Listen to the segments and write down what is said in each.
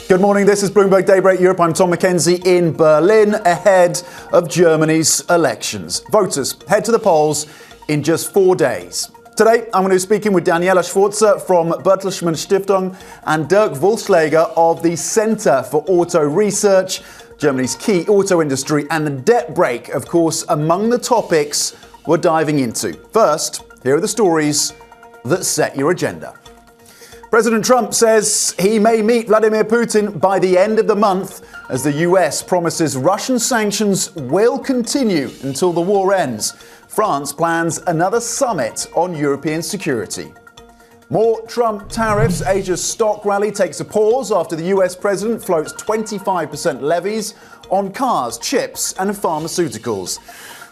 Good morning, this is Bloomberg Daybreak Europe. I'm Tom McKenzie in Berlin ahead of Germany's elections. Voters head to the polls in just 4 days. Today, I'm going to be speaking with Daniela Schwarzer from Bertelsmann Stiftung and Dirk Wohlschläger of the Center for Auto Research, Germany's key auto industry, and the debt brake, of course, among the topics we're diving into. First, here are the stories that set your agenda. President Trump says he may meet Vladimir Putin by the end of the month as the US promises Russian sanctions will continue until the war ends. France plans another summit on European security. More Trump tariffs. Asia's stock rally takes a pause after the US president floats 25% levies on cars, chips and pharmaceuticals.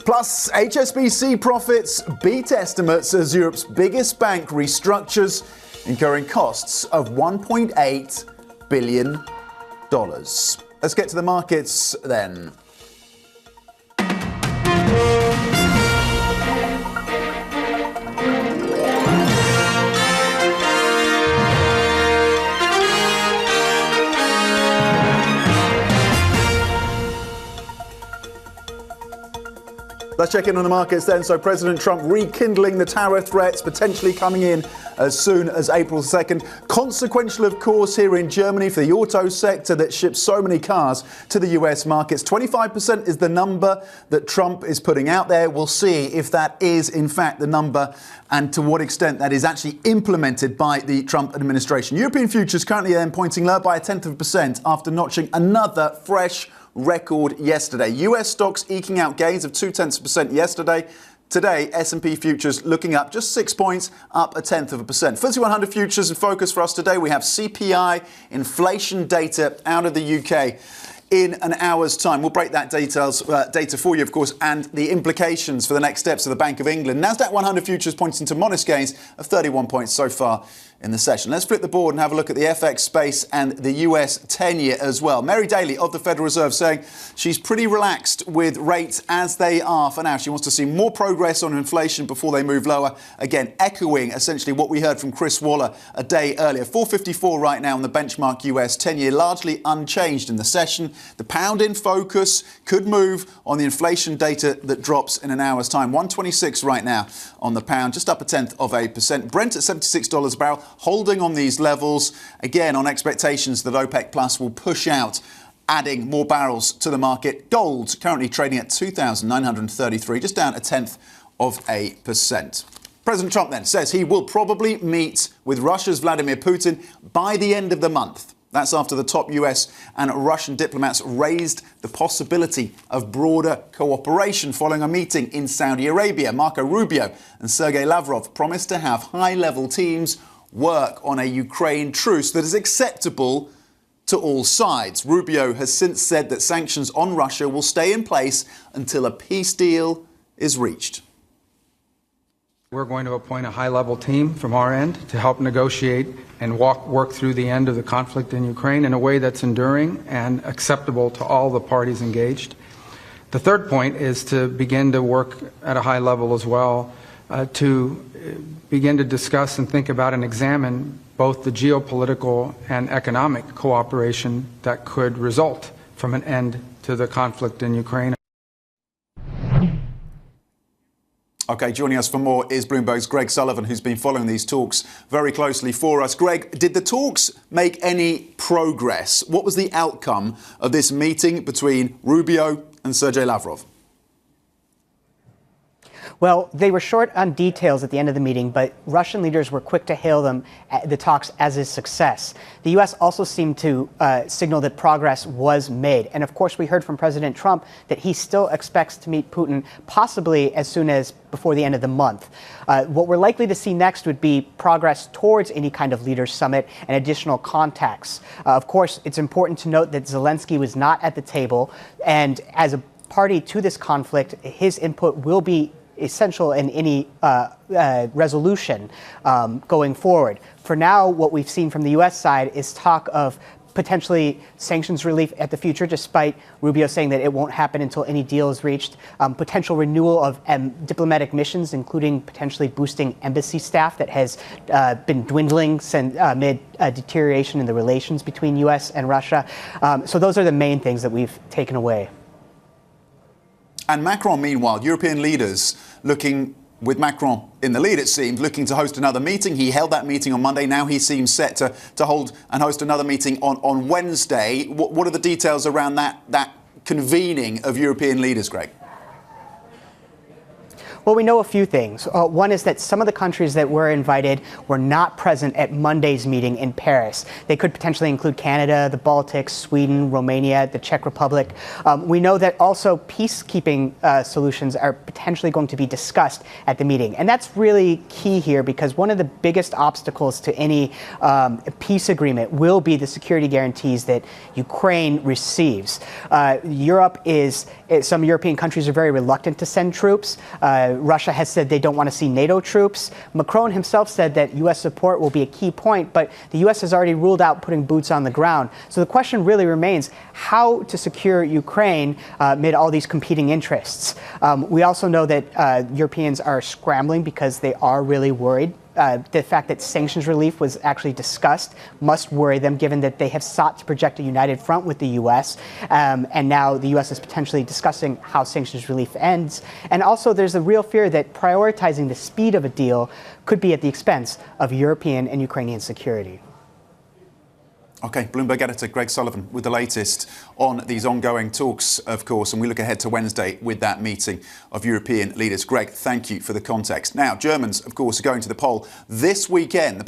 Plus, HSBC profits beat estimates as Europe's biggest bank restructures, incurring costs of $1.8 billion. Let's get to the markets then. Let's check in on the markets then. So President Trump rekindling the tariff threats, potentially coming in as soon as April 2nd. Consequential, of course, here in Germany for the auto sector that ships so many cars to the US markets. 25% is the number that Trump is putting out there. We'll see if that is, in fact, the number and to what extent that is actually implemented by the Trump administration. European futures currently then pointing lower by 0.1% after notching another fresh record yesterday. US stocks eking out gains of 0.2% yesterday. Today, S&P futures looking up just 6 points, up 0.1%. FTSE 100 futures in focus for us today. We have CPI inflation data out of the UK in an hour's time. We'll break that data for you, of course, and the implications for the next steps of the Bank of England. Nasdaq 100 futures pointing to modest gains of 31 points so far in the session. Let's flip the board and have a look at the FX space and the US 10-year as well. Mary Daly of the Federal Reserve saying she's pretty relaxed with rates as they are for now. She wants to see more progress on inflation before they move lower. Again, echoing essentially what we heard from Chris Waller a day earlier. 454 right now on the benchmark US 10-year, largely unchanged in the session. The pound in focus could move on the inflation data that drops in an hour's time. 126 right now on the pound, just up 0.1%. Brent at $76 a barrel, holding on these levels, again on expectations that OPEC Plus will push out, adding more barrels to the market. Gold currently trading at 2,933, just down 0.1%. President Trump then says he will probably meet with Russia's Vladimir Putin by the end of the month. That's after the top US and Russian diplomats raised the possibility of broader cooperation following a meeting in Saudi Arabia. Marco Rubio and Sergei Lavrov promised to have high-level teams work on a Ukraine truce that is acceptable to all sides. Rubio has since said that sanctions on Russia will stay in place until a peace deal is reached. We're going to appoint a high-level team from our end to help negotiate and work through the end of the conflict in Ukraine in a way that's enduring and acceptable to all the parties engaged. The third point is to begin to work at a high level as well to begin to discuss and think about and examine both the geopolitical and economic cooperation that could result from an end to the conflict in Ukraine. Okay, joining us for more is Bloomberg's Greg Sullivan, who's been following these talks very closely for us. Greg, did the talks make any progress? What was the outcome of this meeting between Rubio and Sergei Lavrov? Well, they were short on details at the end of the meeting, but Russian leaders were quick to hail the talks as a success. The U.S. also seemed to signal that progress was made. And of course, we heard from President Trump that he still expects to meet Putin possibly as soon as before the end of the month. What we're likely to see next would be progress towards any kind of leaders' summit and additional contacts. Of course, it's important to note that Zelensky was not at the table. And as a party to this conflict, his input will be essential in any resolution going forward. For now, what we've seen from the U.S. side is talk of potentially sanctions relief at the future, despite Rubio saying that it won't happen until any deal is reached. Potential renewal of diplomatic missions, including potentially boosting embassy staff that has been dwindling since amid deterioration in the relations between U.S. and Russia. So those are the main things that we've taken away. And Macron, meanwhile, European leaders looking, with Macron in the lead, it seems, looking to host another meeting. He held that meeting on Monday. Now he seems set to hold and host another meeting on Wednesday. What are the details around that convening of European leaders, Greg? Well, we know a few things. One is that some of the countries that were invited were not present at Monday's meeting in Paris. They could potentially include Canada, the Baltics, Sweden, Romania, the Czech Republic. We know that also peacekeeping solutions are potentially going to be discussed at the meeting. And that's really key here because one of the biggest obstacles to any peace agreement will be the security guarantees that Ukraine receives. Some European countries are very reluctant to send troops. Russia has said they don't want to see NATO troops. Macron himself said that U.S. support will be a key point, but the U.S. has already ruled out putting boots on the ground. So the question really remains how to secure Ukraine amid all these competing interests. We also know that Europeans are scrambling because they are really worried. The fact that sanctions relief was actually discussed must worry them, given that they have sought to project a united front with the U.S. And now the U.S. is potentially discussing how sanctions relief ends. And also there's a real fear that prioritizing the speed of a deal could be at the expense of European and Ukrainian security. OK, Bloomberg editor Greg Sullivan with the latest on these ongoing talks, of course, and we look ahead to Wednesday with that meeting of European leaders. Greg, thank you for the context. Now, Germans, of course, are going to the polls this weekend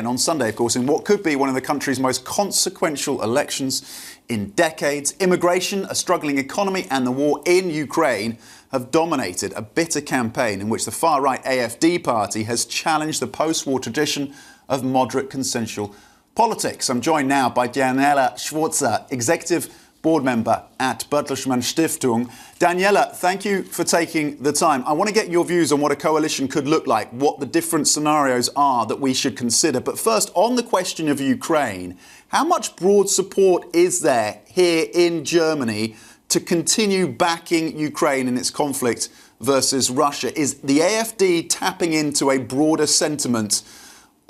on Sunday, of course, in what could be one of the country's most consequential elections in decades. Immigration, a struggling economy and the war in Ukraine have dominated a bitter campaign in which the far-right AfD party has challenged the post-war tradition of moderate consensual politics. I'm joined now by Daniela Schwarzer, Executive Board Member at Bertelsmann Stiftung. Daniela, thank you for taking the time. I want to get your views on what a coalition could look like, what the different scenarios are that we should consider. But first, on the question of Ukraine, how much broad support is there here in Germany to continue backing Ukraine in its conflict versus Russia? Is the AfD tapping into a broader sentiment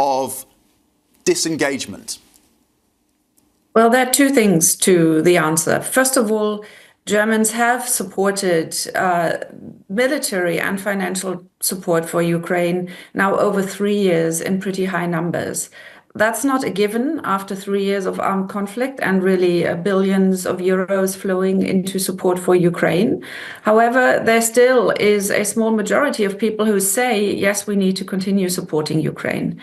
of disengagement? Well, there are two things to the answer. First of all, Germans have supported military and financial support for Ukraine now over 3 years in pretty high numbers. That's not a given after 3 years of armed conflict and really billions of euros flowing into support for Ukraine. However, there still is a small majority of people who say, yes, we need to continue supporting Ukraine.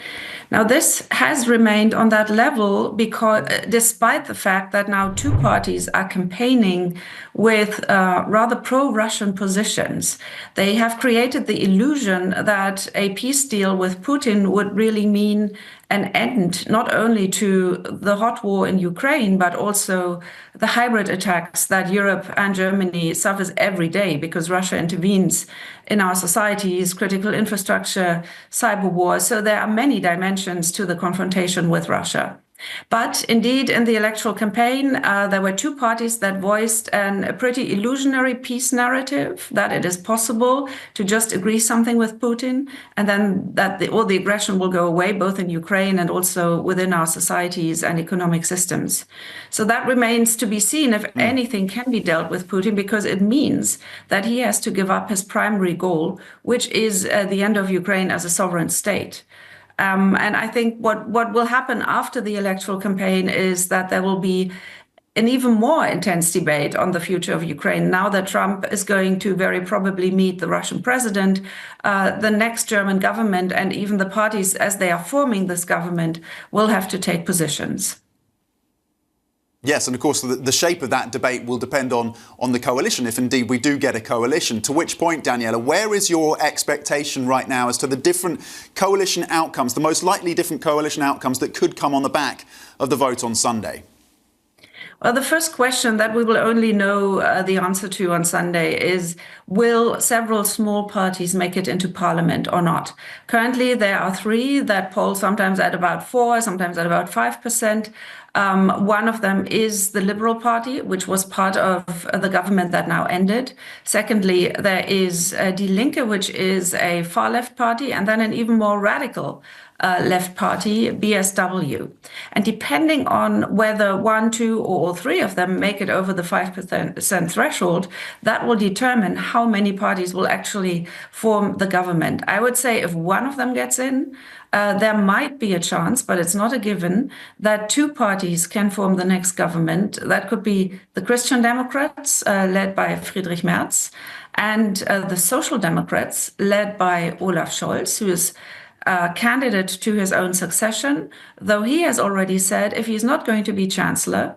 Now, this has remained on that level because despite the fact that now two parties are campaigning with rather pro-Russian positions. They have created the illusion that a peace deal with Putin would really mean an end not only to the hot war in Ukraine, but also the hybrid attacks that Europe and Germany suffers every day because Russia intervenes in our societies, critical infrastructure, cyber war. So there are many dimensions to the confrontation with Russia. But indeed, in the electoral campaign, there were two parties that voiced a pretty illusionary peace narrative, that it is possible to just agree something with Putin, and then that all the aggression will go away, both in Ukraine and also within our societies and economic systems. So that remains to be seen if anything can be dealt with Putin, because it means that he has to give up his primary goal, which is the end of Ukraine as a sovereign state. And I think what will happen after the electoral campaign is that there will be an even more intense debate on the future of Ukraine. Now that Trump is going to very probably meet the Russian president, the next German government and even the parties as they are forming this government will have to take positions. Yes, and of course the shape of that debate will depend on the coalition, if indeed we do get a coalition. To which point, Daniela, where is your expectation right now as to the different coalition outcomes, the most likely different coalition outcomes that could come on the back of the vote on Sunday? Well, the first question that we will only know the answer to on Sunday is, will several small parties make it into parliament or not? Currently, there are three that poll sometimes at about 4%, sometimes at about 5%. One of them is the Liberal Party, which was part of the government that now ended. Secondly, there is Die Linke, which is a far-left party, and then an even more radical left party, BSW. And depending on whether one, two, or all three of them make it over the 5% threshold, that will determine how many parties will actually form the government. I would say if one of them gets in, there might be a chance, but it's not a given, that two parties can form the next government. That could be the Christian Democrats, led by Friedrich Merz, and the Social Democrats, led by Olaf Scholz, who is candidate to his own succession, though he has already said if he's not going to be chancellor,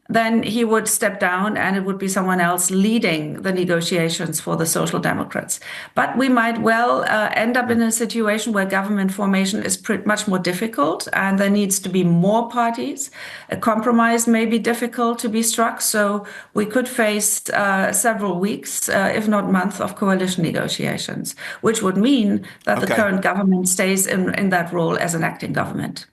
then he would step down and it would be someone else leading the negotiations for the Social Democrats. But we might well end up in a situation where government formation is much more difficult and there needs to be more parties. A compromise may be difficult to be struck, so we could face several weeks, if not months, of coalition negotiations, which would mean that the current government stays in that role as an acting government.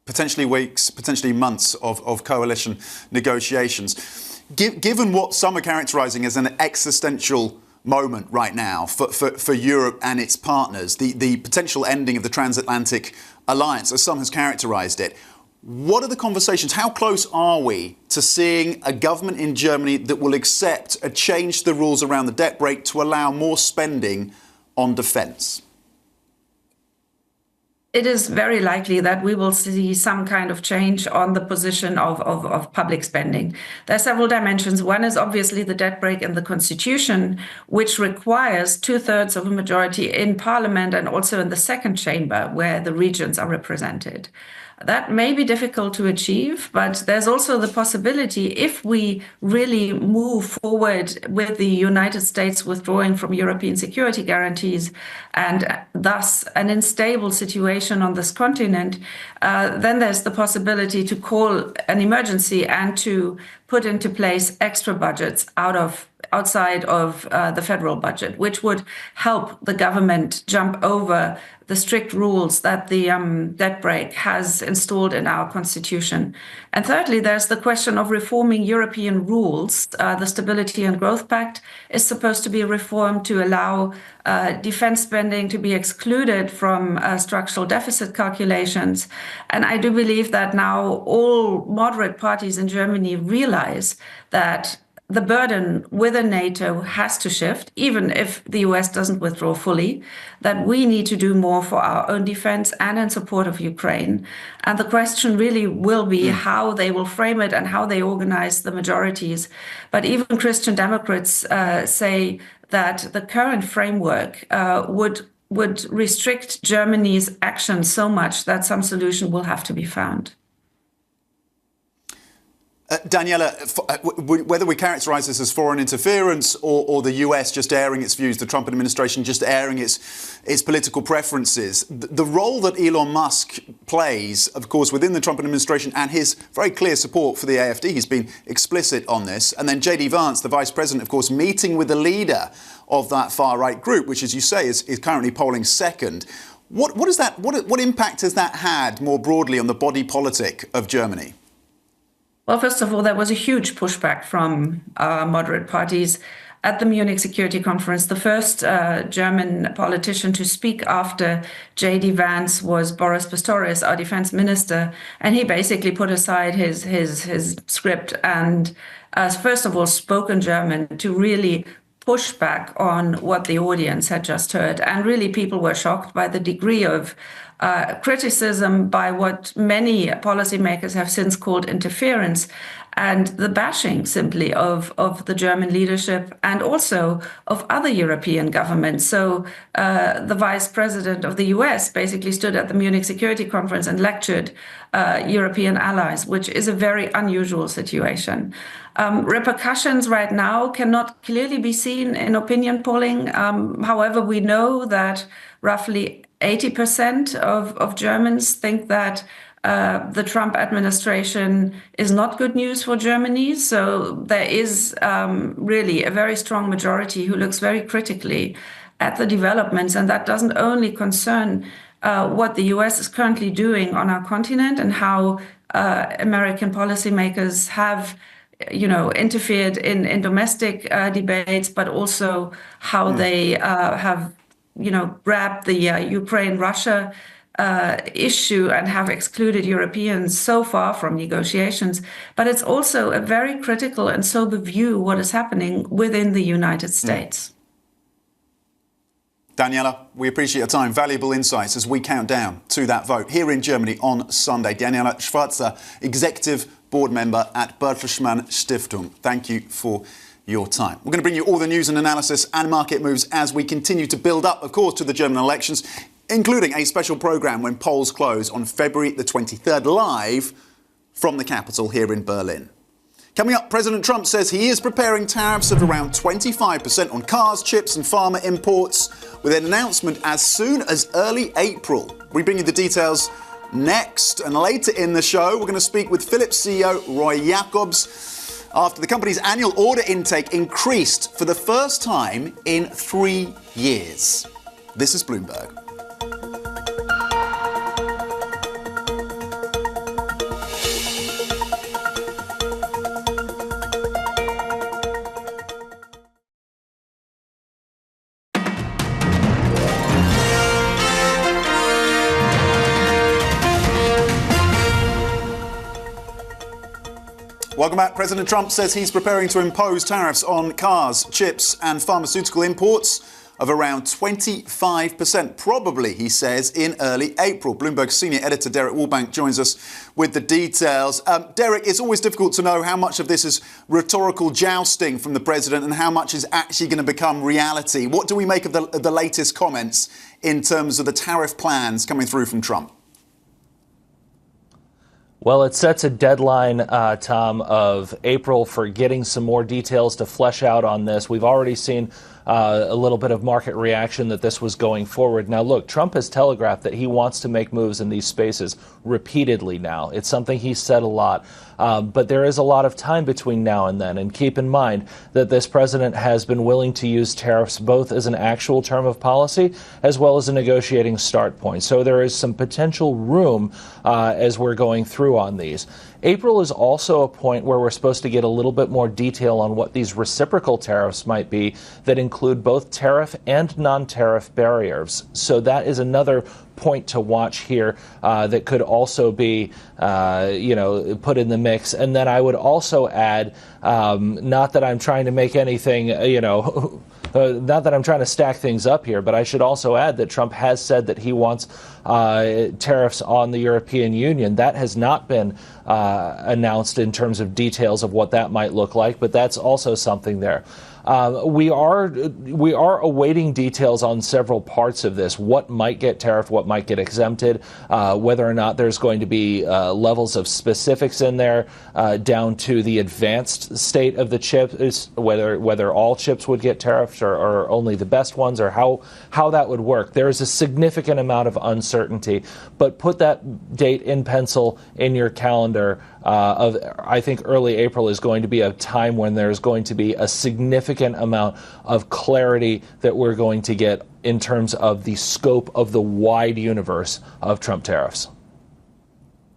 Potentially weeks, potentially months of coalition negotiations. Given what some are characterising as an existential moment right now for Europe and its partners, the potential ending of the transatlantic alliance, as some has characterised it, what are the conversations? How close are we to seeing a government in Germany that will accept a change to the rules around the debt brake to allow more spending on defence? It is very likely that we will see some kind of change on the position of public spending. There are several dimensions. One is obviously the debt brake in the constitution, which requires 2/3 of a majority in parliament and also in the second chamber where the regions are represented. That may be difficult to achieve, but there's also the possibility, if we really move forward with the United States withdrawing from European security guarantees and thus an unstable situation on this continent, then there's the possibility to call an emergency and to put into place extra budgets outside of the federal budget, which would help the government jump over the strict rules that the debt brake has installed in our constitution. And thirdly, there's the question of reforming European rules. The Stability and Growth Pact is supposed to be reformed to allow defense spending to be excluded from structural deficit calculations. And I do believe that now all moderate parties in Germany realize that the burden within NATO has to shift, even if the US doesn't withdraw fully, that we need to do more for our own defense and in support of Ukraine. And the question really will be how they will frame it and how they organize the majorities. But even Christian Democrats say that the current framework would restrict Germany's action so much that some solution will have to be found. Daniela, whether we characterise this as foreign interference or the US just airing its views, the Trump administration just airing its political preferences, the role that Elon Musk plays, of course, within the Trump administration and his very clear support for the AfD, he's been explicit on this. And then J.D. Vance, the vice president, of course, meeting with the leader of that far-right group, which, as you say, is currently polling second. What impact has that had more broadly on the body politic of Germany? Well, first of all, there was a huge pushback from moderate parties at the Munich Security Conference. The first German politician to speak after J.D. Vance was Boris Pistorius, our defense minister, and he basically put aside his script and, first of all, spoke in German to really push back on what the audience had just heard. And really, people were shocked by the degree of criticism by what many policymakers have since called interference, and the bashing simply of the German leadership and also of other European governments. So the vice president of the US basically stood at the Munich Security Conference and lectured European allies, which is a very unusual situation. Repercussions right now cannot clearly be seen in opinion polling. However, we know that roughly 80% of Germans think that the Trump administration is not good news for Germany. So there is really a very strong majority who looks very critically at the developments. And that doesn't only concern what the US is currently doing on our continent and how American policymakers have interfered in domestic debates, but also how they have, grabbed the Ukraine-Russia issue and have excluded Europeans so far from negotiations. But it's also a very critical and sober view what is happening within the United States. Daniela, we appreciate your time. Valuable insights as we count down to that vote here in Germany on Sunday. Daniela Schwarzer, Executive Board Member at Bertelsmann Stiftung. Thank you for your time. We're going to bring you all the news and analysis and market moves as we continue to build up, of course, to the German elections, including a special programme when polls close on February the 23rd, live from the capital here in Berlin. Coming up, President Trump says he is preparing tariffs of around 25% on cars, chips and pharma imports, with an announcement as soon as early April. We bring you the details next, and later in the show, we're going to speak with Philips CEO Roy Jakobs after the company's annual order intake increased for the first time in 3 years. This is Bloomberg. Welcome back. President Trump says he's preparing to impose tariffs on cars, chips and pharmaceutical imports of around 25%, probably, he says, in early April. Bloomberg senior editor Derek Wallbank joins us with the details. Derek, it's always difficult to know how much of this is rhetorical jousting from the president and how much is actually going to become reality. What do we make of the latest comments in terms of the tariff plans coming through from Trump? Well, it sets a deadline, Tom, of April for getting some more details to flesh out on this. We've already seen a little bit of market reaction that this was going forward. Now, look, Trump has telegraphed that he wants to make moves in these spaces repeatedly now. It's something he's said a lot. But there is a lot of time between now and then. And keep in mind that this president has been willing to use tariffs both as an actual term of policy as well as a negotiating start point. So there is some potential room as we're going through on these. April is also a point where we're supposed to get a little bit more detail on what these reciprocal tariffs might be that include both tariff and non-tariff barriers. So that is another point to watch here that could also be, put in the mix. And then I would also add, not that I'm trying to make anything, not that I'm trying to stack things up here, but I should also add that Trump has said that he wants tariffs on the European Union. That has not been announced in terms of details of what that might look like, but that's also something there. We are awaiting details on several parts of this. What might get tariffed, what might get exempted, whether or not there's going to be levels of specifics in there down to the advanced state of the chips, whether all chips would get tariffed or only the best ones, or how that would work. There is a significant amount of uncertainty, but put that date in pencil in your calendar. I think early April is going to be a time when there's going to be a significant amount of clarity that we're going to get in terms of the scope of the wide universe of Trump tariffs.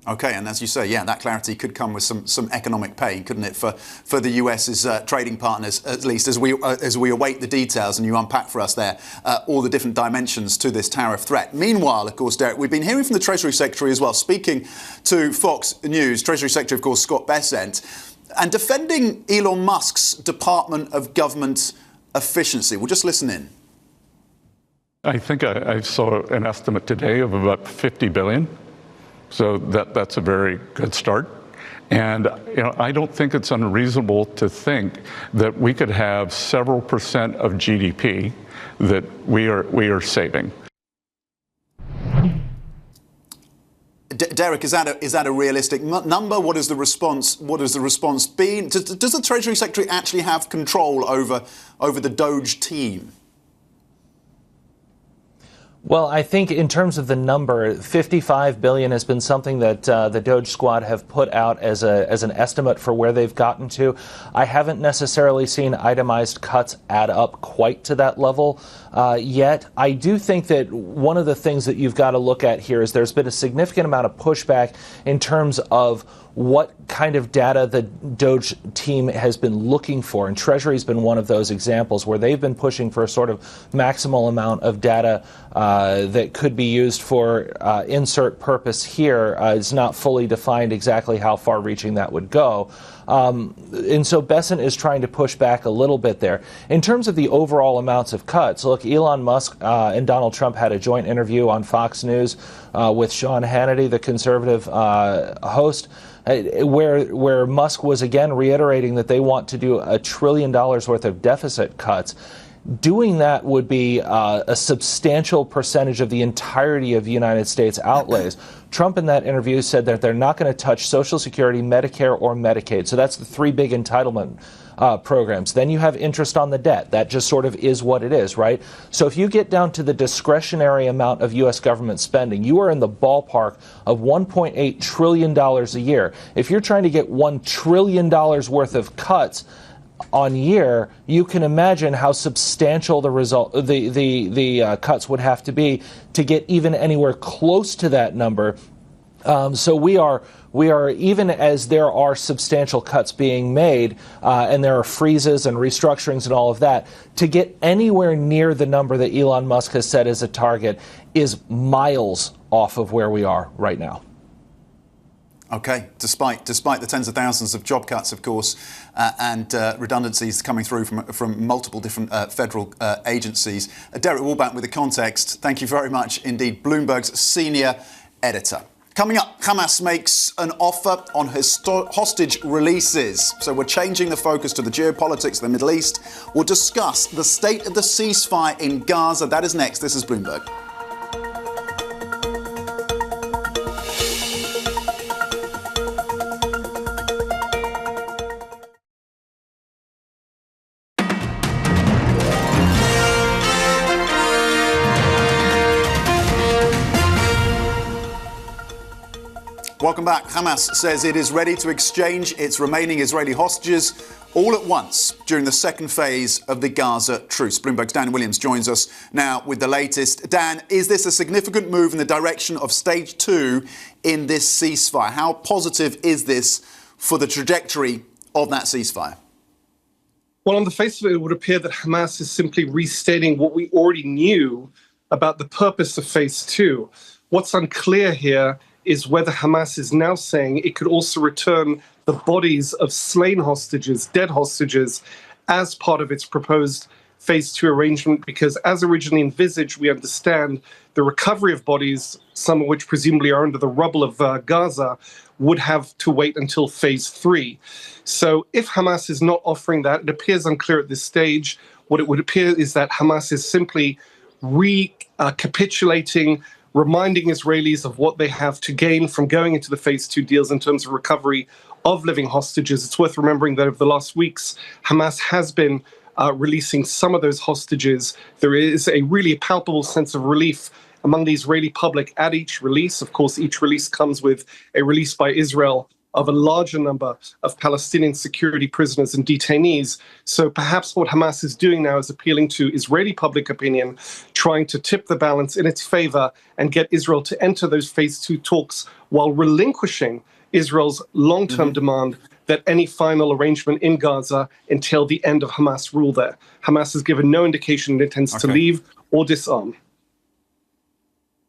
OK, and as you say, yeah, that clarity could come with some economic pain, couldn't it, for the US's trading partners, at least as we await the details and you unpack for us there all the different dimensions to this tariff threat. Meanwhile, of course, Derek, we've been hearing from the Treasury Secretary as well, speaking to Fox News, Treasury Secretary, of course, Scott Bessent, and defending Elon Musk's Department of Government efficiency. We'll just listen in. I think I saw an estimate today of about $50 billion. So that's a very good start. And I don't think it's unreasonable to think that we could have several percent of GDP that we are saving. Derek, is that a realistic number? What is the response? What has the response been? Does the Treasury Secretary actually have control over the DOGE team? Well, I think in terms of the number, 55 billion has been something that the DOGE squad have put out as an estimate for where they've gotten to. I haven't necessarily seen itemized cuts add up quite to that level yet. I do think that one of the things that you've got to look at here is there's been a significant amount of pushback in terms of what kind of data the DOGE team has been looking for. And Treasury's been one of those examples where they've been pushing for a sort of maximal amount of data that could be used for insert purpose here. It's not fully defined exactly how far-reaching that would go. And so Bessent is trying to push back a little bit there. In terms of the overall amounts of cuts, look, Elon Musk and Donald Trump had a joint interview on Fox News with Sean Hannity, the conservative host, where Musk was again reiterating that they want to do $1 trillion worth of deficit cuts. Doing that would be a substantial percentage of the entirety of the United States outlays. Trump in that interview said that they're not going to touch Social Security, Medicare, or Medicaid. So that's the three big entitlement programs. Then you have interest on the debt. That just sort of is what it is, right? So if you get down to the discretionary amount of U.S. government spending, you are in the ballpark of $1.8 trillion a year. If you're trying to get $1 trillion worth of cuts on year, you can imagine how substantial the result, the cuts would have to be to get even anywhere close to that number. So we are, even as there are substantial cuts being made, and there are freezes and restructurings and all of that, to get anywhere near the number that Elon Musk has set as a target is miles off of where we are right now. Okay, despite the tens of thousands of job cuts, of course, and redundancies coming through from multiple different federal agencies. Derek Walbank with the context. Thank you very much indeed. Bloomberg's senior editor. Coming up, Hamas makes an offer on hostage releases. So we're changing the focus to the geopolitics of the Middle East. We'll discuss the state of the ceasefire in Gaza. That is next. This is Bloomberg. Welcome back. Hamas says it is ready to exchange its remaining Israeli hostages all at once during the second phase of the Gaza truce. Bloomberg's Dan Williams joins us now with the latest. Dan, is this a significant move in the direction of stage 2 in this ceasefire? How positive is this for the trajectory of that ceasefire? Well, on the face of it, it would appear that Hamas is simply restating what we already knew about the purpose of phase 2. What's unclear here is whether Hamas is now saying it could also return the bodies of slain hostages, dead hostages, as part of its proposed phase 2 arrangement, because as originally envisaged, we understand the recovery of bodies, some of which presumably are under the rubble of Gaza, would have to wait until phase 3. So if Hamas is not offering that, it appears unclear at this stage. What it would appear is that Hamas is simply recapitulating, reminding Israelis of what they have to gain from going into the phase 2 deals in terms of recovery of living hostages. It's worth remembering that over the last weeks, Hamas has been releasing some of those hostages. There is a really palpable sense of relief among the Israeli public at each release. Of course, each release comes with a release by Israel of a larger number of Palestinian security prisoners and detainees. So perhaps what Hamas is doing now is appealing to Israeli public opinion, trying to tip the balance in its favor and get Israel to enter those phase 2 talks while relinquishing Israel's long-term demand that any final arrangement in Gaza entail the end of Hamas rule there. Hamas has given no indication it intends to leave or disarm.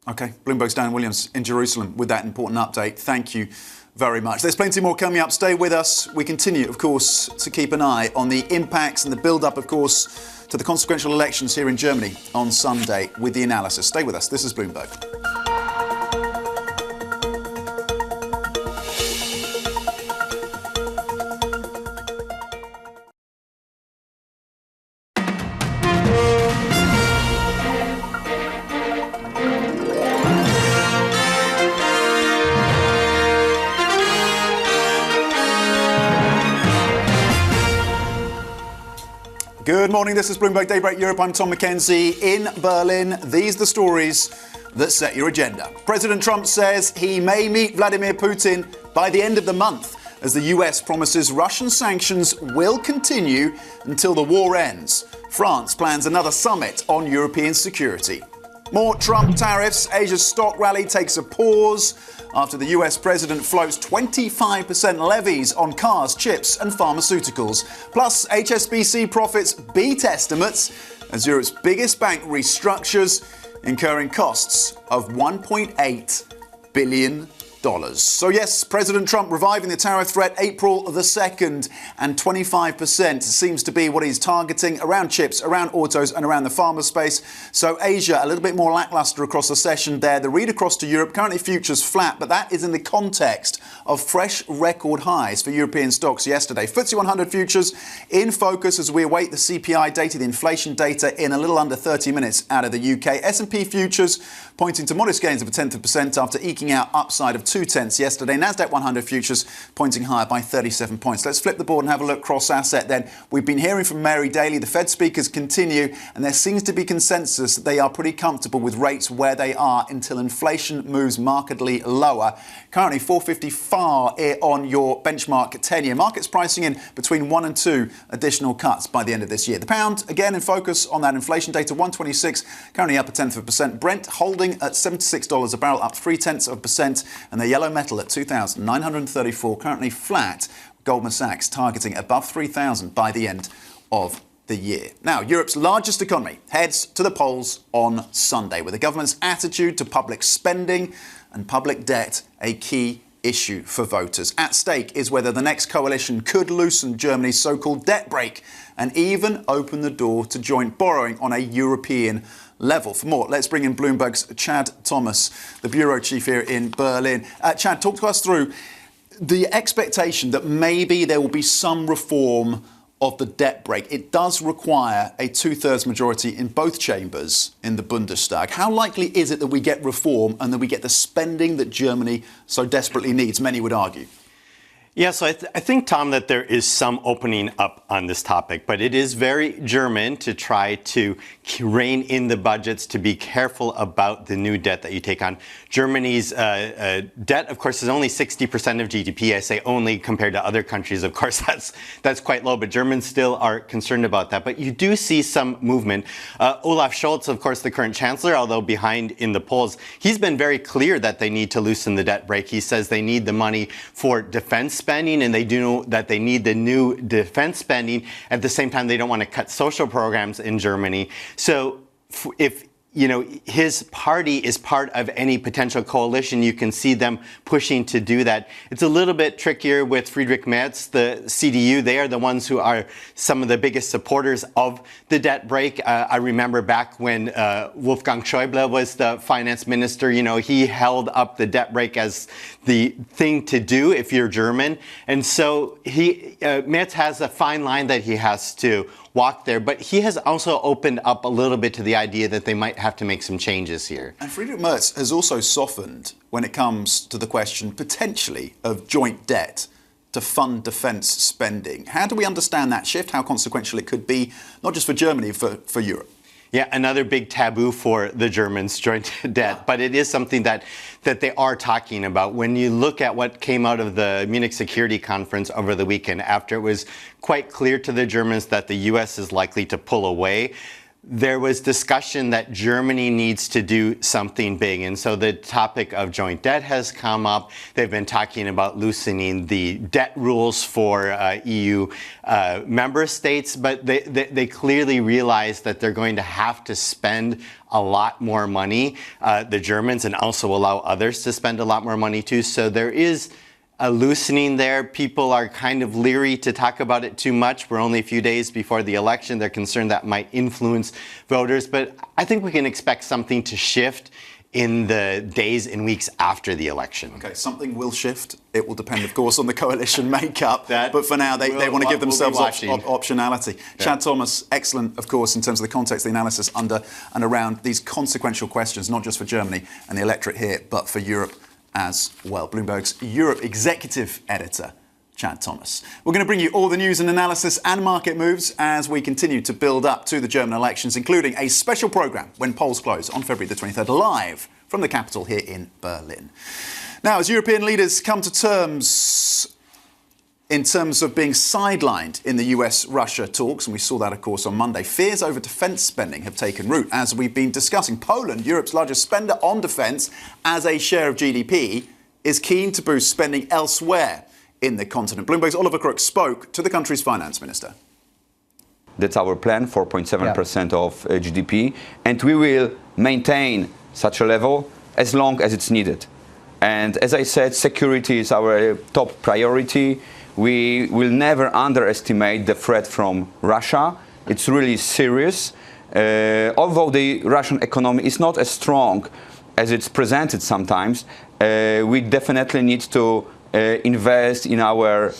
Okay, Bloomberg's Dan Williams in Jerusalem with that important update. Thank you very much. There's plenty more coming up. Stay with us. We continue, of course, to keep an eye on the impacts and the build-up, of course, to the consequential elections here in Germany on Sunday with the analysis. Stay with us. This is Bloomberg. Good morning. This is Bloomberg Daybreak Europe. I'm Tom McKenzie in Berlin. These are the stories that set your agenda. President Trump says he may meet Vladimir Putin by the end of the month, as the US promises Russian sanctions will continue until the war ends. France plans another summit on European security. More Trump tariffs. Asia's stock rally takes a pause after the US president floats 25% levies on cars, chips and pharmaceuticals. Plus, HSBC profits beat estimates as Europe's biggest bank restructures, incurring costs of $1.8 billion. So yes, President Trump reviving the tariff threat April the 2nd, and 25% seems to be what he's targeting around chips, around autos and around the pharma space. So Asia a little bit more lackluster across the session there. The read across to Europe, currently futures flat, but that is in the context of fresh record highs for European stocks yesterday. FTSE 100 futures in focus as we await the CPI data, the inflation data, in a little under 30 minutes out of the UK. S&P futures pointing to modest gains of 0.1% after eking out upside of 0.2 yesterday. Nasdaq 100 futures pointing higher by 37 points. Let's flip the board and have a look cross-asset then. We've been hearing from Mary Daly. The Fed speakers continue, and there seems to be consensus that they are pretty comfortable with rates where they are until inflation moves markedly lower. Currently 4.54 on your benchmark 10-year. Markets pricing in between 1 and 2 additional cuts by the end of this year. The pound, again, in focus on that inflation data, 126, currently up 0.1%. Brent holding at $76 a barrel, up 0.3%. And the yellow metal at 2,934, currently flat. Goldman Sachs targeting above 3,000 by the end of the year. Now, Europe's largest economy heads to the polls on Sunday, with the government's attitude to public spending and public debt a key issue for voters. At stake is whether the next coalition could loosen Germany's so-called debt brake and even open the door to joint borrowing on a European level. For more, let's bring in Bloomberg's Chad Thomas, the bureau chief here in Berlin. Chad, talk to us through the expectation that maybe there will be some reform of the debt brake. It does require a 2/3 majority in both chambers in the Bundestag. How likely is it that we get reform and that we get the spending that Germany so desperately needs, many would argue? Yeah, so I think, Tom, that there is some opening up on this topic, but it is very German to try to rein in the budgets, to be careful about the new debt that you take on. Germany's debt, of course, is only 60% of GDP. I say only compared to other countries. Of course, that's quite low, but Germans still are concerned about that. But you do see some movement. Olaf Scholz, of course, the current chancellor, although behind in the polls, he's been very clear that they need to loosen the debt brake. He says they need the money for defense spending, and they do know that they need the new defense spending. At the same time, they don't want to cut social programs in Germany. So if his party is part of any potential coalition, you can see them pushing to do that. It's a little bit trickier with Friedrich Merz, the CDU. They are the ones who are some of the biggest supporters of the debt brake. I remember back when Wolfgang Schäuble was the finance minister, he held up the debt brake as the thing to do if you're German. And so Merz has a fine line that he has to walk there, but he has also opened up a little bit to the idea that they might have to make some changes here. And Friedrich Merz has also softened when it comes to the question, potentially, of joint debt to fund defence spending. How do we understand that shift, how consequential it could be, not just for Germany, for Europe? Yeah, another big taboo for the Germans, joint debt. But it is something that they are talking about. When you look at what came out of the Munich Security Conference over the weekend, after it was quite clear to the Germans that the U.S. is likely to pull away, there was discussion that Germany needs to do something big. And so the topic of joint debt has come up. They've been talking about loosening the debt rules for EU member states, but they clearly realize that they're going to have to spend a lot more money, the Germans, and also allow others to spend a lot more money too. So there is a loosening there. People are kind of leery to talk about it too much. We're only a few days before the election. They're concerned that might influence voters. But I think we can expect something to shift in the days and weeks after the election. Okay, something will shift. It will depend, of course, on the coalition makeup. But for now, they want to give themselves optionality. Yeah. Chad Thomas, excellent, of course, in terms of the context, the analysis under and around these consequential questions, not just for Germany and the electorate here, but for Europe as well. Bloomberg's Europe executive editor, Chad Thomas. We're going to bring you all the news and analysis and market moves as we continue to build up to the German elections, including a special programme when polls close on February the 23rd, live from the capital here in Berlin. Now, as European leaders come to terms in terms of being sidelined in the US-Russia talks, and we saw that, of course, on Monday, fears over defence spending have taken root, as we've been discussing. Poland, Europe's largest spender on defence as a share of GDP, is keen to boost spending elsewhere in the continent. Bloomberg's Oliver Crook spoke to the country's finance minister. That's our plan, 4.7% of GDP, and we will maintain such a level as long as it's needed. And as I said, security is our top priority. We will never underestimate the threat from Russia. It's really serious. Although the Russian economy is not as strong as it's presented sometimes, we definitely need to invest in our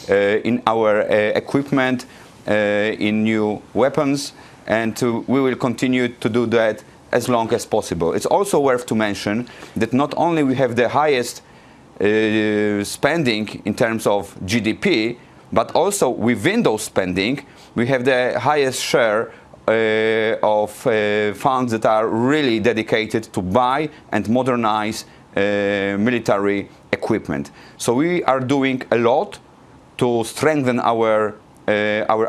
equipment, in new weapons, and we will continue to do that as long as possible. It's also worth to mention that not only we have the highest spending in terms of GDP, but also within those spending, we have the highest share of funds that are really dedicated to buy and modernize military equipment. So we are doing a lot to strengthen our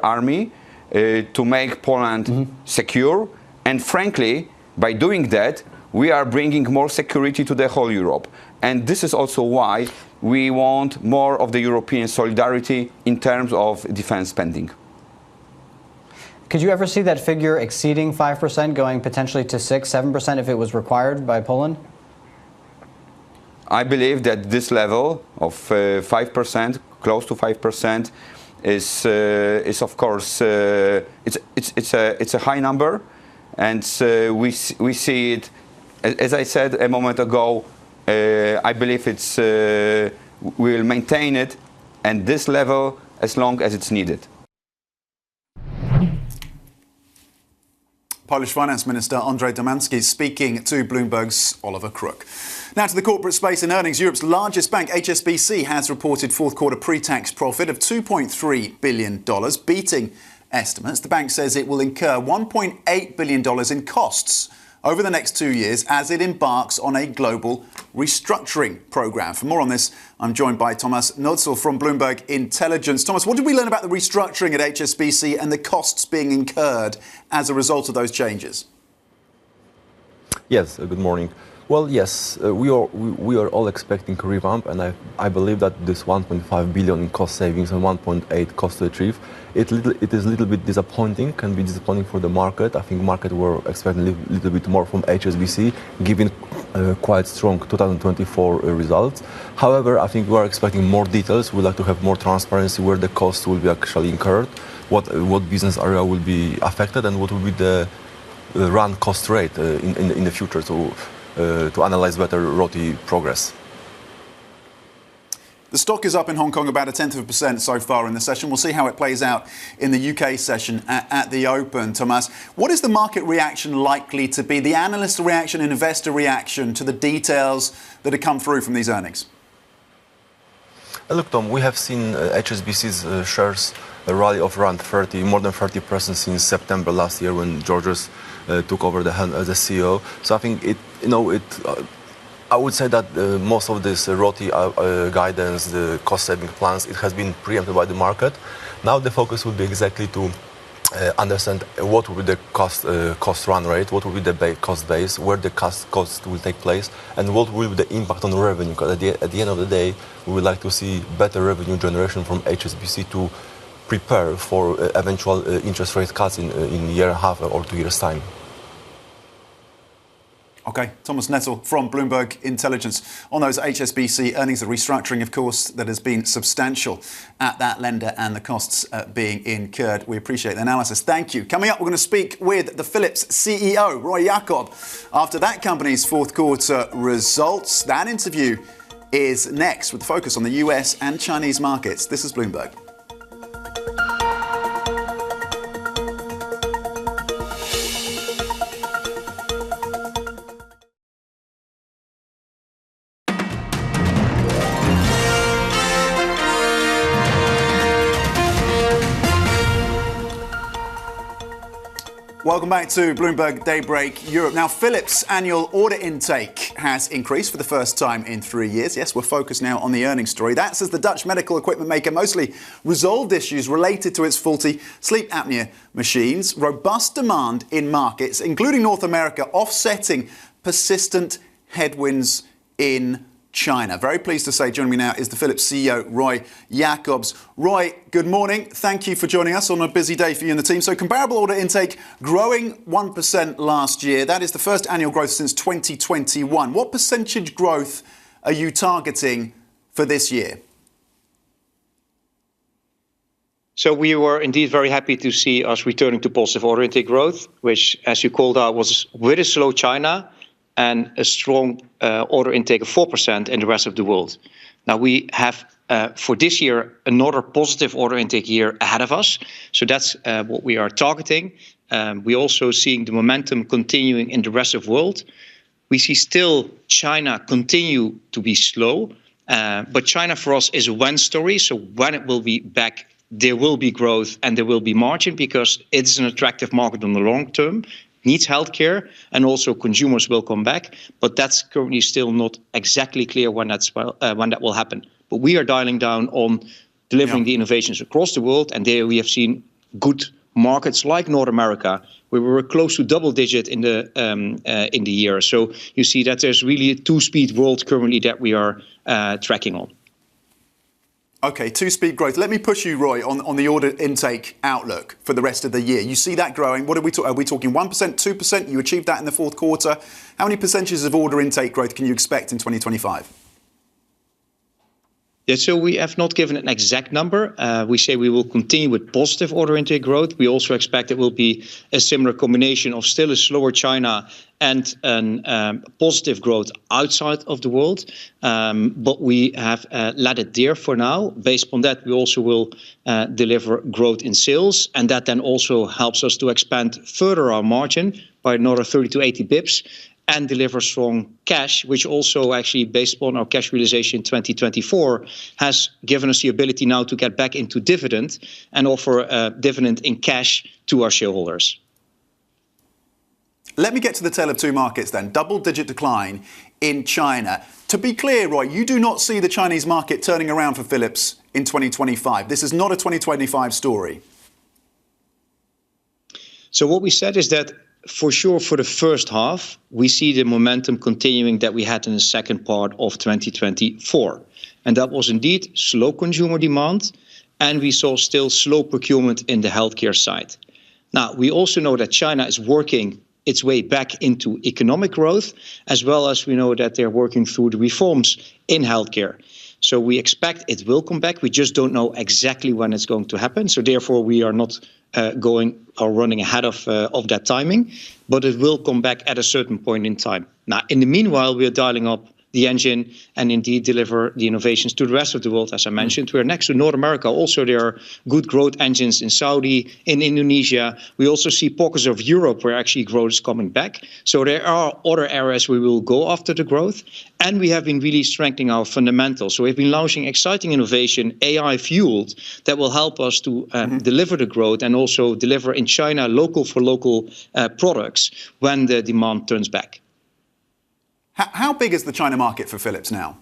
army, to make Poland secure, and frankly, by doing that, we are bringing more security to the whole Europe. And this is also why we want more of the European solidarity in terms of defense spending. Could you ever see that figure exceeding 5%, going potentially to 6-7% if it was required by Poland? I believe that this level of 5%, close to 5%, is of course it's a high number, and we see it. As I said a moment ago, I believe we will maintain it at this level as long as it's needed. Polish Finance Minister Andrzej Domanski speaking to Bloomberg's Oliver Crook. Now to the corporate space and earnings. Europe's largest bank, HSBC, has reported fourth quarter pre-tax profit of $2.3 billion, beating estimates. The bank says it will incur $1.8 billion in costs over the next 2 years as it embarks on a global restructuring programme. For more on this, I'm joined by Thomas Nodzel from Bloomberg Intelligence. Thomas, what did we learn about the restructuring at HSBC and the costs being incurred as a result of those changes? Yes, good morning. Well, yes, we are all expecting a revamp, and I believe that this 1.5 billion in cost savings and 1.8 cost to achieve, it is a little bit disappointing, can be disappointing for the market. I think market were expecting a little bit more from HSBC, given quite strong 2024 results. However, I think we are expecting more details. We'd like to have more transparency where the costs will be actually incurred, what business area will be affected, and what will be the run cost rate in the future to analyze better ROTE progress. The stock is up in Hong Kong about 0.1% so far in the session. We'll see how it plays out in the UK session at the open. Thomas, what is the market reaction likely to be, the analyst reaction and investor reaction to the details that have come through from these earnings? Look, Tom, we have seen HSBC's shares rally of around more than 30% since September last year when Georges took over the hand as a CEO. So I think I would say that most of this ROTE guidance, the cost-saving plans, it has been preempted by the market. Now the focus will be exactly to understand what will be the cost run rate, what will be the cost base, where the cost will take place, and what will be the impact on the revenue. Because at the end of the day, we would like to see better revenue generation from HSBC to prepare for eventual interest rate cuts in a year and a half or 2 years' time. OK, Thomas Nettle from Bloomberg Intelligence. On those HSBC earnings, the restructuring, of course, that has been substantial at that lender and the costs being incurred. We appreciate the analysis. Thank you. Coming up, we're going to speak with the Philips CEO, Roy Jakobs, after that company's fourth quarter results. That interview is next with the focus on the US and Chinese markets. This is Bloomberg. Welcome back to Bloomberg Daybreak Europe. Now, Philips' annual order intake has increased for the first time in 3 years. Yes, we're focused now on the earnings story. That's as the Dutch medical equipment maker mostly resolved issues related to its faulty sleep apnea machines. Robust demand in markets, including North America, offsetting persistent headwinds in China. Very pleased to say joining me now is the Philips CEO, Roy Jakobs. Roy, good morning. Thank you for joining us on a busy day for you and the team. So comparable order intake growing 1% last year. That is the first annual growth since 2021. What percentage growth are you targeting for this year? So we were indeed very happy to see us returning to positive order intake growth, which, as you called out, was with a slow China and a strong order intake of 4% in the rest of the world. Now we have, for this year, another positive order intake year ahead of us. So that's what we are targeting. We're also seeing the momentum continuing in the rest of the world. We see still China continue to be slow, but China for us is a when story. So when it will be back, there will be growth and there will be margin because it's an attractive market in the long term. Needs healthcare, and also consumers will come back, but that's currently still not exactly clear when that will happen. But we are dialing down on delivering the innovations across the world, and there we have seen good markets like North America, where we were close to double-digit in the year. So you see that there's really a two-speed world currently that we are tracking on. OK, two-speed growth. Let me push you, Roy, on the order intake outlook for the rest of the year. You see that growing. What are we talking? Are we talking 1%, 2%? You achieved that in the fourth quarter. How many percentages of order intake growth can you expect in 2025? Yeah, so we have not given an exact number. We say we will continue with positive order intake growth. We also expect it will be a similar combination of still a slower China and positive growth outside of the world. But we have let it there for now. Based on that, we also will deliver growth in sales. And that then also helps us to expand further our margin by another 30 to 80 bips. And deliver strong cash, which also actually, based on our cash realization in 2024, has given us the ability now to get back into dividend and offer a dividend in cash to our shareholders. Let me get to the tale of two markets then. Double-digit decline in China. To be clear, Roy, you do not see the Chinese market turning around for Philips in 2025. This is not a 2025 story. So what we said is that for sure, for the first half, we see the momentum continuing that we had in the second part of 2024. And that was indeed slow consumer demand, and we saw still slow procurement in the healthcare side. Now, we also know that China is working its way back into economic growth, as well as we know that they're working through the reforms in healthcare. So we expect it will come back. We just don't know exactly when it's going to happen. So therefore, we are not running ahead of that timing, but it will come back at a certain point in time. Now, in the meanwhile, we are dialing up the engine and indeed deliver the innovations to the rest of the world. As I mentioned, we're next to North America. Also, there are good growth engines in Saudi, in Indonesia. We also see pockets of Europe where actually growth is coming back. So there are other areas we will go after the growth. And we have been really strengthening our fundamentals. So we've been launching exciting innovation, AI fueled, that will help us to deliver the growth and also deliver in China local for local products when the demand turns back. How big is the China market for Philips now?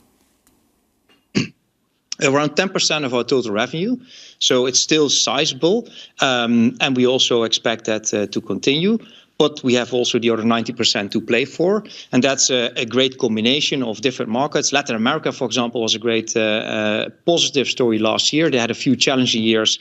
Around 10% of our total revenue. So it's still sizable. And we also expect that to continue. But we have also the other 90% to play for. And that's a great combination of different markets. Latin America, for example, was a great positive story last year. They had a few challenging years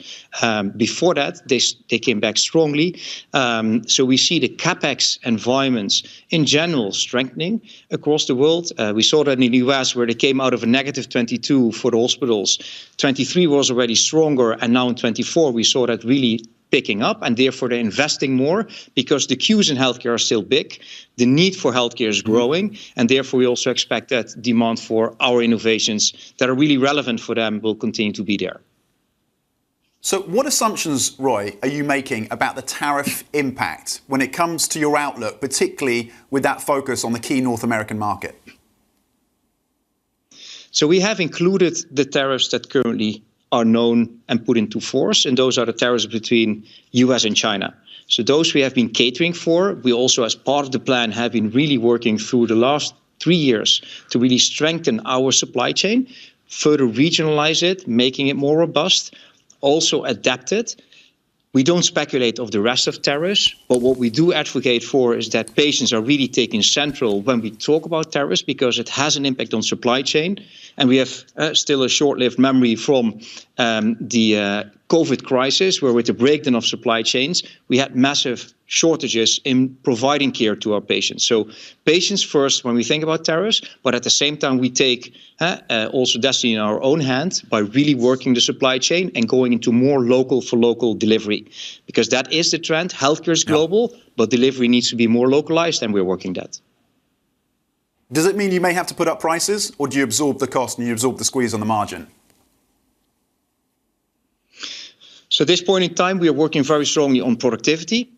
before that. They came back strongly. So we see the CapEx environments in general strengthening across the world. We saw that in the US, where they came out of a negative 22 for the hospitals. 23 was already stronger. And now in 24, we saw that really picking up, and therefore they're investing more because the queues in healthcare are still big. The need for healthcare is growing, and therefore we also expect that demand for our innovations that are really relevant for them will continue to be there. So what assumptions, Roy, are you making about the tariff impact when it comes to your outlook, particularly with that focus on the key North American market? So we have included the tariffs that currently are known and put into force, and those are the tariffs between US and China. So those we have been catering for. We also, as part of the plan, have been really working through the last 3 years to really strengthen our supply chain, further regionalize it, making it more robust, also adapt it. We don't speculate of the rest of tariffs, but what we do advocate for is that patients are really taken central when we talk about tariffs, because it has an impact on supply chain. And we have still a short-lived memory from the COVID crisis, where with the breakdown of supply chains, we had massive shortages in providing care to our patients. So patients first when we think about tariffs, but at the same time we take also destiny in our own hand by really working the supply chain and going into more local for local delivery, because that is the trend. Healthcare is global, but delivery needs to be more localized, and we're working that. Does it mean you may have to put up prices, or do you absorb the cost and you absorb the squeeze on the margin? So at this point in time, we are working very strongly on productivity.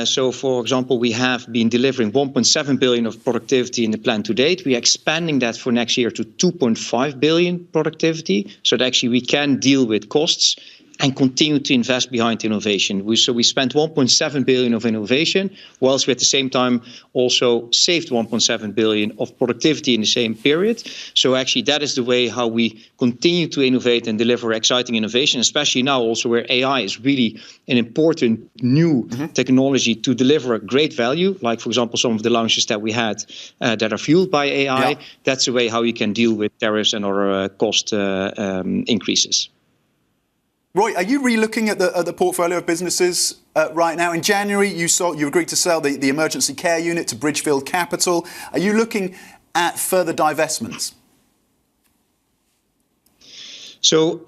So, for example, we have been delivering 1.7 billion of productivity in the plan to date. We are expanding that for next year to 2.5 billion productivity, so that actually we can deal with costs and continue to invest behind innovation. So we spent 1.7 billion of innovation, whilst we at the same time also saved 1.7 billion of productivity in the same period. So actually that is the way how we continue to innovate and deliver exciting innovation, especially now also where AI is really an important new technology to deliver a great value, like, for example, some of the launches that we had that are fueled by AI. Yeah. That's the way how you can deal with tariffs and other cost increases. Roy, are you re-looking at the portfolio of businesses right now? In January, you agreed to sell the emergency care unit to Bridgefield Capital. Are you looking at further divestments? So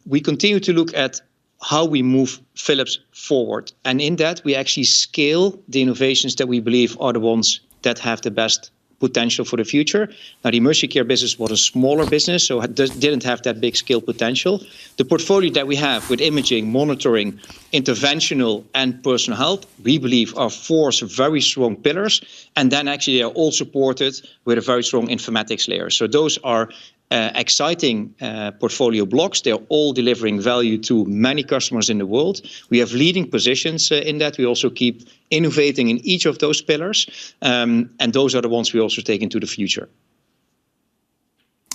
we continue to look at how we move Philips forward. And in that, we actually scale the innovations that we believe are the ones that have the best potential for the future. Now, the emergency care business was a smaller business, so it didn't have that big scale potential. The portfolio that we have with imaging, monitoring, interventional, and personal health, we believe are four very strong pillars. And then actually they are all supported with a very strong informatics layer. So those are exciting portfolio blocks. They're all delivering value to many customers in the world. We have leading positions in that. We also keep innovating in each of those pillars. And those are the ones we also take into the future.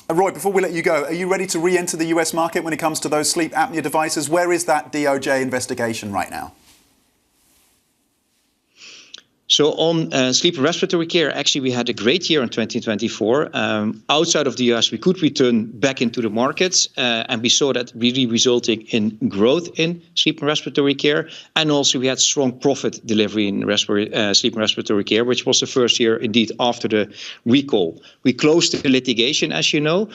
Roy, before we let you go, are you ready to re-enter the US market when it comes to those sleep apnea devices? Where is that DOGE investigation right now? So on sleep and respiratory care, actually, we had a great year in 2024. Outside of the US, we could return back into the markets, and we saw that really resulting in growth in sleep and respiratory care. And also we had strong profit delivery in sleep and respiratory care, which was the first year indeed after the recall. We closed the litigation, as you know.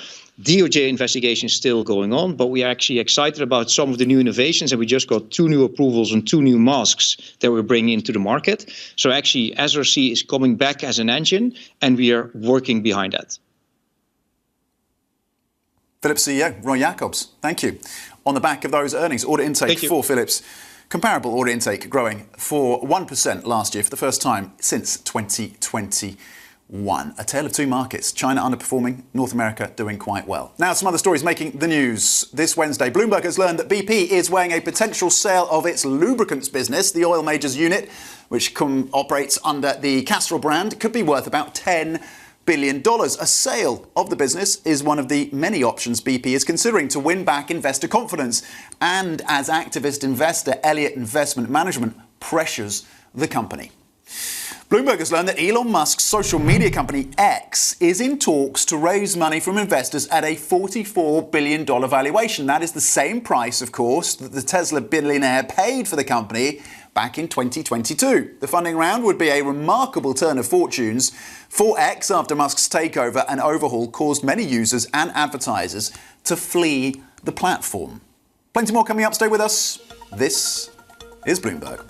DOJ investigation is still going on, but we are actually excited about some of the new innovations, and we just got 2 new approvals and 2 new masks that we're bringing into the market. So actually, SRC is coming back as an engine, and we are working behind that. Philips CEO, Roy Jakobs, thank you. On the back of those earnings, order intake for Philips, comparable order intake growing for 1% last year for the first time since 2021. A tale of two markets, China underperforming, North America doing quite well. Now some other stories making the news. This Wednesday, Bloomberg has learned that BP is weighing a potential sale of its lubricants business. The oil majors unit, which operates under the Castrol brand, could be worth about $10 billion. A sale of the business is one of the many options BP is considering to win back investor confidence. And as activist investor Elliott Investment Management pressures the company. Bloomberg has learned that Elon Musk's social media company X is in talks to raise money from investors at a $44 billion valuation. That is the same price, of course, that the Tesla billionaire paid for the company back in 2022. The funding round would be a remarkable turn of fortunes for X after Musk's takeover and overhaul caused many users and advertisers to flee the platform. Plenty more coming up. Stay with us. This is Bloomberg.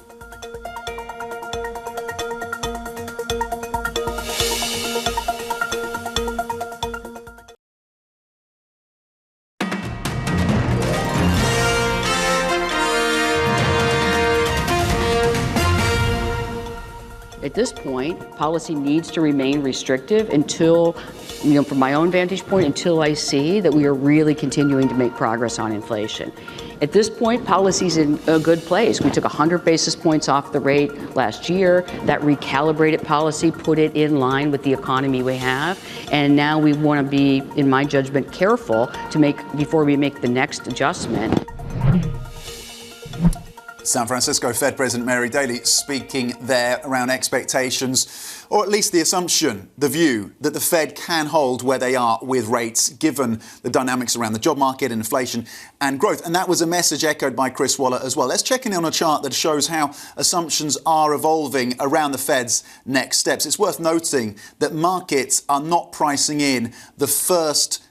At this point, policy needs to remain restrictive until from my own vantage point, until I see that we are really continuing to make progress on inflation. At this point, policy's in a good place. We took 100 basis points off the rate last year. That recalibrated policy put it in line with the economy we have. And now we want to be, in my judgment, careful before we make the next adjustment. San Francisco Fed President Mary Daly speaking there around expectations, or at least the assumption, the view that the Fed can hold where they are with rates, given the dynamics around the job market, inflation and growth. And that was a message echoed by Chris Waller as well. Let's check in on a chart that shows how assumptions are evolving around the Fed's next steps. It's worth noting that markets are not pricing in the first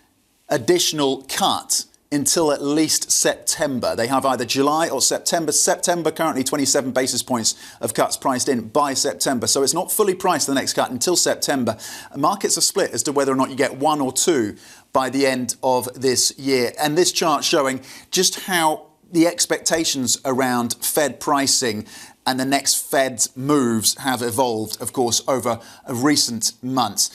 additional cut until at least September. They have either July or September. September, currently 27 basis points of cuts priced in by September. So it's not fully priced, the next cut, until September. Markets are split as to whether or not you get one or two by the end of this year. And this chart showing just how the expectations around Fed pricing and the next Fed's moves have evolved, of course, over recent months.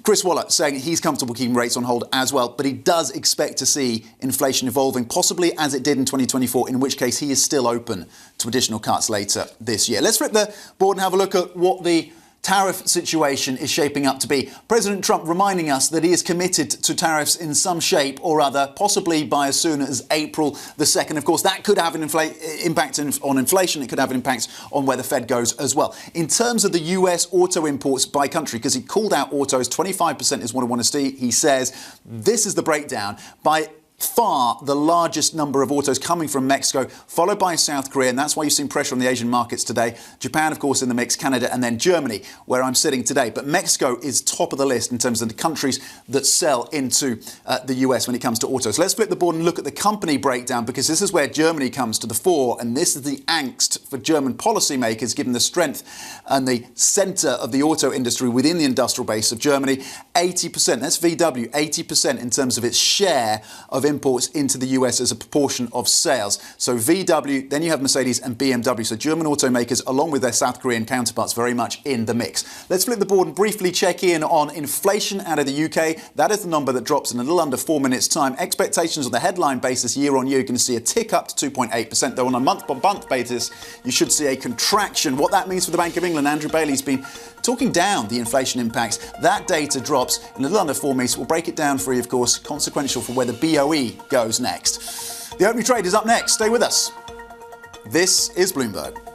Chris Waller saying he's comfortable keeping rates on hold as well, but he does expect to see inflation evolving, possibly as it did in 2024, in which case he is still open to additional cuts later this year. Let's flip the board and have a look at what the tariff situation is shaping up to be. President Trump reminding us that he is committed to tariffs in some shape or other, possibly by as soon as April the 2nd. Of course, that could have an impact on inflation. It could have an impact on where the Fed goes as well. In terms of the US auto imports by country, because he called out autos, 25% is what I want to see. He says this is the breakdown. By far the largest number of autos coming from Mexico, followed by South Korea, and that's why you've seen pressure on the Asian markets today. Japan, of course, in the mix, Canada, and then Germany, where I'm sitting today. But Mexico is top of the list in terms of the countries that sell into the US when it comes to autos. So let's flip the board and look at the company breakdown, because this is where Germany comes to the fore, and this is the angst for German policymakers, given the strength and the centre of the auto industry within the industrial base of Germany. 80%, that's VW, 80% in terms of its share of imports into the US as a proportion of sales. So VW, then you have Mercedes and BMW. So German automakers, along with their South Korean counterparts, very much in the mix. Let's flip the board and briefly check in on inflation out of the UK. That is the number that drops in a little under 4 minutes' time. Expectations on the headline basis year on year, you're going to see a tick up to 2.8%, though on a month-by-month basis, you should see a contraction. What that means for the Bank of England, Andrew Bailey's been talking down the inflation impacts. That data drops in a little under 4 minutes. We'll break it down for you, of course, consequential for where the BOE goes next. The opening trade is up next. Stay with us. This is Bloomberg.